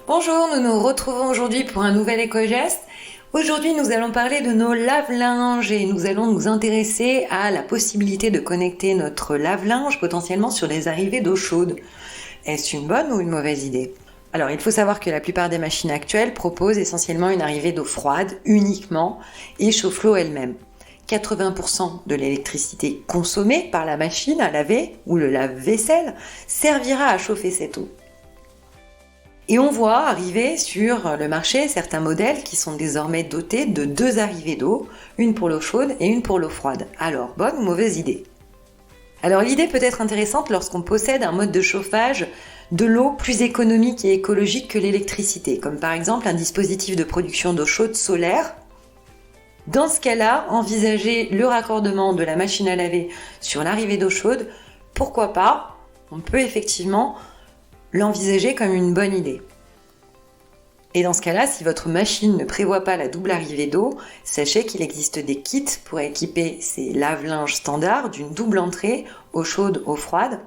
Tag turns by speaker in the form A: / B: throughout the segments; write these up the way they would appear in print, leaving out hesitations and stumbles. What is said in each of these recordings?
A: Bonjour, nous nous retrouvons aujourd'hui pour un nouvel éco-geste. Aujourd'hui, nous allons parler de nos lave-linges et nous allons nous intéresser à la possibilité de connecter notre lave-linge potentiellement sur les arrivées d'eau chaude. Est-ce une bonne ou une mauvaise idée ? Alors, il faut savoir que la plupart des machines actuelles proposent essentiellement une arrivée d'eau froide uniquement et chauffent l'eau elle-même. 80% de l'électricité consommée par la machine à laver ou le lave-vaisselle servira à chauffer cette eau. Et on voit arriver sur le marché certains modèles qui sont désormais dotés de 2 arrivées d'eau, une pour l'eau chaude et une pour l'eau froide. Alors, bonne ou mauvaise idée ? Alors l'idée peut être intéressante lorsqu'on possède un mode de chauffage de l'eau plus économique et écologique que l'électricité, comme par exemple un dispositif de production d'eau chaude solaire. Dans ce cas-là, envisager le raccordement de la machine à laver sur l'arrivée d'eau chaude, pourquoi pas ? On peut effectivement l'envisager comme une bonne idée. Et dans ce cas-là, si votre machine ne prévoit pas la double arrivée d'eau, sachez qu'il existe des kits pour équiper ces lave-linges standards d'une double entrée, eau chaude, eau froide.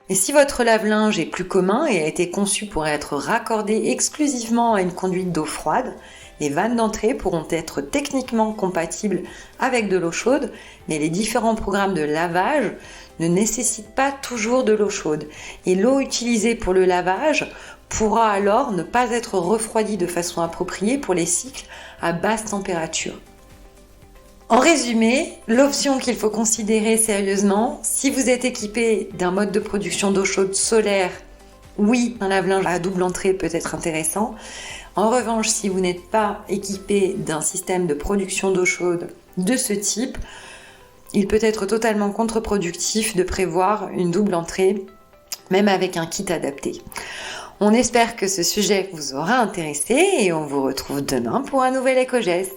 A: Et si votre lave-linge est plus commun et a été conçu pour être raccordé exclusivement à une conduite d'eau froide, les vannes d'entrée pourront être techniquement compatibles avec de l'eau chaude, mais les différents programmes de lavage ne nécessitent pas toujours de l'eau chaude. Et l'eau utilisée pour le lavage pourra alors ne pas être refroidie de façon appropriée pour les cycles à basse température. En résumé, l'option qu'il faut considérer sérieusement, si vous êtes équipé d'un mode de production d'eau chaude solaire, oui, un lave-linge à double entrée peut être intéressant. En revanche, si vous n'êtes pas équipé d'un système de production d'eau chaude de ce type, il peut être totalement contre-productif de prévoir une double entrée, même avec un kit adapté. On espère que ce sujet vous aura intéressé et on vous retrouve demain pour un nouvel éco-geste.